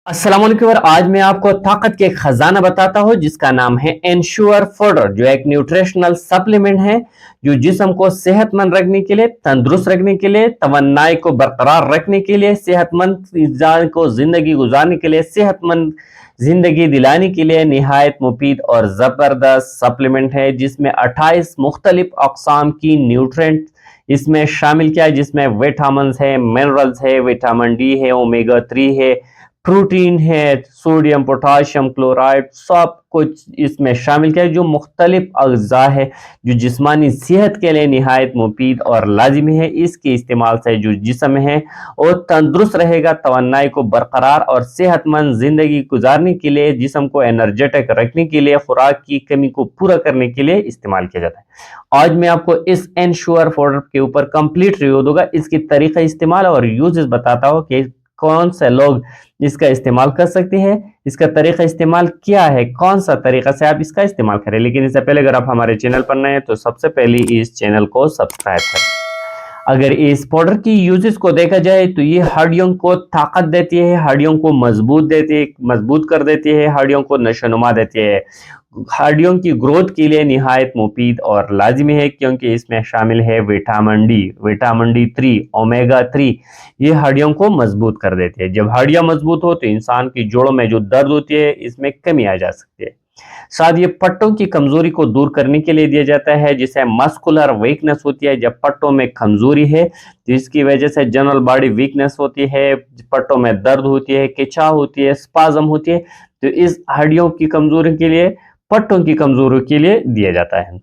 अस्सलाम वालेकुम। और आज मैं आपको ताकत के खजाना बताता हूँ जिसका नाम है एनश्योर फॉडर, जो एक न्यूट्रिशनल सप्लीमेंट है जो जिस्म को सेहतमंद रखने के लिए, तंदुरुस्त रखने के लिए, तवन्नाई को बरकरार रखने के लिए, सेहतमंद इंसान को जिंदगी गुजारने के लिए, सेहतमंद जिंदगी दिलाने के लिए निहायत मुफीद और जबरदस्त सप्लीमेंट है, जिसमें 28 मुख्तलिफ अक़साम की न्यूट्रेंट इसमें शामिल किया है, जिसमें विटामिन है, मिनरल्स है, विटामिन डी है, ओमेगा 3 है, प्रोटीन है, सोडियम, पोटाशियम, क्लोराइड, सब कुछ इसमें शामिल किया है, जो मुख्तलिफ अज्जा है जो जिस्मानी सेहत के लिए निहायत मुफीद और लाजिमी है। इसके इस्तेमाल से जो जिस्म है वो तंदुरुस्त रहेगा, तवन्नाई को बरकरार और सेहतमंद ज़िंदगी गुजारने के लिए, जिस्म को एनर्जेटिक रखने के लिए, खुराक की कमी को पूरा करने के लिए इस्तेमाल किया जाता है। आज मैं आपको इस एनश्योर फॉडर के ऊपर कंप्लीट रिव्यू दूंगा, इसकी तरीका इस्तेमाल और यूजेस बताता हूँ कि कौन से लोग इसका इस्तेमाल कर सकते हैं, इसका तरीका इस्तेमाल क्या है, कौन सा तरीका से आप इसका इस्तेमाल करें। लेकिन इससे पहले अगर आप हमारे चैनल पर नए हैं तो सबसे पहले इस चैनल को सब्सक्राइब करें। अगर इस पाउडर की यूजेस को देखा जाए तो ये हड्डियों को ताकत देती है, हड्डियों को मजबूत कर देती है, हड्डियों को नशोनुमा देती है, हड्डियों की ग्रोथ के लिए निहायत मुफीद और लाजिमी है, क्योंकि इसमें शामिल है vitamin D, vitamin D 3, omega 3। ये हड्डियों को मजबूत कर देते हैं। जब हड्डियां मजबूत हो तो इंसान की जोड़ों में जो दर्द होती है इसमें कमी आ जा सकती है। साथ ये पट्टों की कमजोरी को दूर करने के लिए दिया जाता है, जिसे मस्कुलर वीकनेस होती है। जब पट्टों में कमजोरी है तो इसकी वजह से जनरल बॉडी वीकनेस होती है, पट्टों में दर्द होती है, खिंचाव होती है, स्पाज्म होती है, तो इस हड्डियों की कमजोरी के लिए, पट्टों की कमजोरी के लिए दिया जाता है।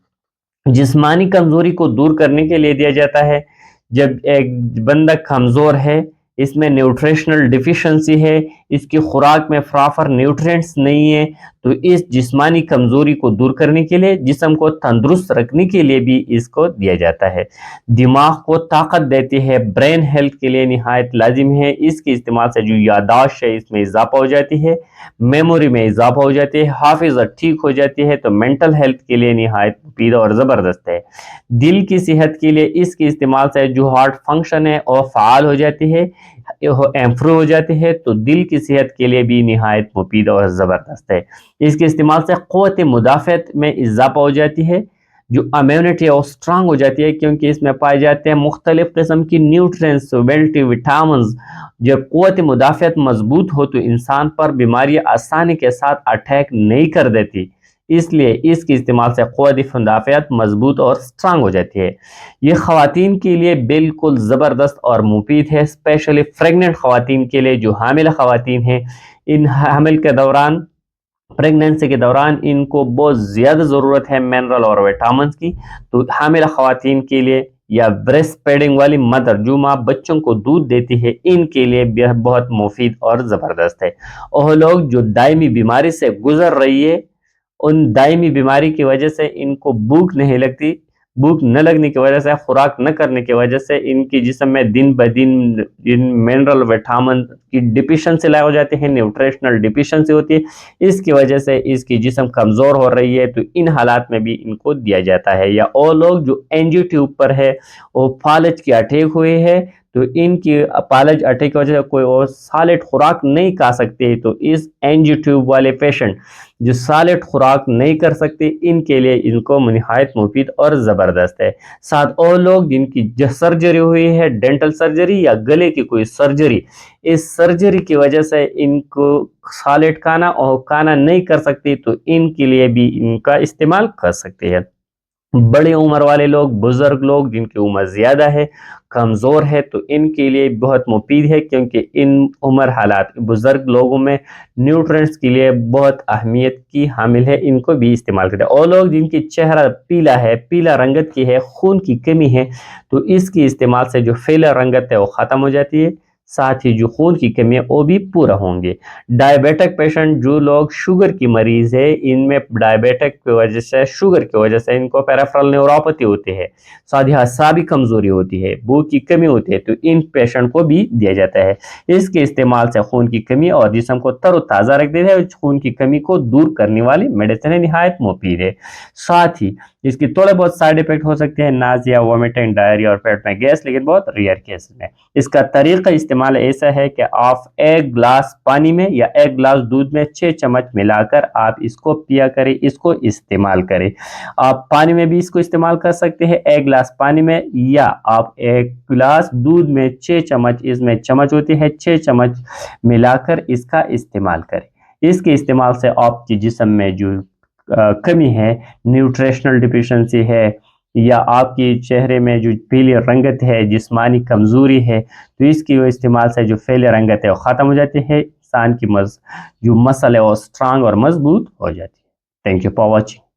जिस्मानी कमजोरी को दूर करने के लिए दिया जाता है। जब एक बंदा कमजोर है, इसमें न्यूट्रिशनल डिफिशिएंसी है, इसकी खुराक में प्रॉपर न्यूट्रिएंट्स नहीं है, तो इस जिस्मानी कमजोरी को दूर करने के लिए, जिस्म को तंदुरुस्त रखने के लिए भी इसको दिया जाता है। दिमाग को ताकत देती है, ब्रेन हेल्थ के लिए निहायत लाजिम है। इसके इस्तेमाल से जो यादाश्त है इसमें इजाफा हो जाती है, मेमोरी में इजाफा हो जाती है, हाफिजा ठीक हो जाती है, तो मेंटल हेल्थ के लिए निहायत मुफीद और ज़बरदस्त है। दिल की सेहत के लिए इसके इस्तेमाल से जो हार्ट फंक्शन है और फ़ाल हो जाती है, इम्प्रूव हो जाती है, तो दिल की सेहत के लिए भी निहायत मुफीद और ज़बरदस्त है। इसके इस्तेमाल से क़ुव्वत मुदाफ़अत में इजाफा हो जाती है, जो इम्यूनिटी और स्ट्रांग हो जाती है, क्योंकि इसमें पाए जाते हैं मुख्तलिफ किस्म की न्यूट्रिएंट्स, विटामिन। जब क़ुव्वत मुदाफ़अत मजबूत हो तो इंसान पर बीमारियां आसानी के साथ अटैक नहीं कर देती, इसलिए इसके इस्तेमाल से क़ुव्वत मुदाफ़अत मजबूत और स्ट्रांग हो जाती है। ये ख़वातीन के लिए बिल्कुल ज़बरदस्त और मुफीद है, स्पेशली प्रेग्नेंट ख़वातीन के लिए, जो हामिला ख़वातीन हैं। इन हामिल के दौरान, प्रेगनेंसी के दौरान इनको बहुत ज़्यादा ज़रूरत है मिनरल और विटामिन की, तो हामिला ख़वातीन के लिए या ब्रेस्ट फीडिंग वाली मदर, जो माँ बच्चों को दूध देती है, इनके लिए बहुत मुफीद और ज़बरदस्त है। और लोग जो दायमी बीमारी से गुजर रही है, उन दायमी बीमारी की वजह से इनको भूख नहीं लगती, भूख न लगने की वजह से, खुराक न करने की वजह से इनकी जिस्म में दिन ब दिन इन मिनरल विटामिन की डिफिशिएंसी हो जाती है, न्यूट्रिशनल डिफिशिएंसी होती है। इसकी वजह से इसकी जिस्म कमज़ोर हो रही है, तो इन हालात में भी इनको दिया जाता है। या और लोग जो एनजी ट्यूब पर है, वो फालज की अटैक हुए है, तो इनकी पालज अटैक की वजह से कोई और सॉलिड खुराक नहीं खा सकते, तो इस एनजी ट्यूब वाले पेशेंट जो सॉलिड खुराक नहीं कर सकते, इनके लिए इनको निहायत मुफीद और ज़बरदस्त है। साथ और लोग जिनकी सर्जरी हुई है, डेंटल सर्जरी या गले की कोई सर्जरी, इस सर्जरी की वजह से इनको सॉलिड खाना और खाना नहीं कर सकते, तो इनके लिए भी इनका इस्तेमाल कर सकते हैं। बड़ी उम्र वाले लोग, बुजुर्ग लोग जिनकी उम्र ज़्यादा है, कमज़ोर है, तो इनके लिए बहुत मुफीद है, क्योंकि इन उम्र हालात बुजुर्ग लोगों में न्यूट्रिएंट्स के लिए बहुत अहमियत की हामिल है, इनको भी इस्तेमाल करते हैं। और लोग जिनकी चेहरा पीला है, पीला रंगत की है, खून की कमी है, तो इसके इस्तेमाल से जो पीला रंगत है वो ख़त्म हो जाती है, साथ ही जो खून की कमी है वो भी पूरा होंगे। डायबिटिक पेशेंट, जो लोग शुगर की मरीज है, इनमें डायबिटिक की वजह से, शुगर की वजह से इनको पेरिफेरल न्यूरोपैथी होती है, साथ ही असाबी कमजोरी होती है, भूख की कमी होती है, तो इन पेशेंट को भी दिया जाता है। इसके इस्तेमाल से खून की कमी और जिस्म को तरोताज़ा रख देता है, खून की कमी को दूर करने वाली मेडिसिन निहायत मुफीद है। साथ ही इसकी थोड़े बहुत साइड इफेक्ट हो सकते हैं, नाज़िया, वोमिटिंग, डायरिया और पेट में गैस, लेकिन बहुत रेयर केस में। इसका तरीका इस्तेमाल इस्तेमाल ऐसा है कि आप 1 ग्लास पानी में या 1 ग्लास दूध में 6 चम्मच मिलाकर आप इसको पिया करें, इसको इस्तेमाल करें। आप पानी में भी इसको इस्तेमाल कर सकते हैं 1 ग्लास पानी में, या आप 1 ग्लास दूध में 6 चम्मच, इसमें चम्मच होती है 6 चम्मच मिलाकर इसका इस्तेमाल करें। इसके इस्तेमाल से आपके जिस्म में जो कमी है, न्यूट्रिशनल डिफिशिएंसी है, या आपके चेहरे में जो पीली रंगत है, जिस्मानी कमज़ोरी है, तो इसकी इस्तेमाल से जो पीली रंगत है वो ख़त्म हो जाती है, इंसान की जो मसल है वो स्ट्रांग और मजबूत हो जाती है। Thank you for watching.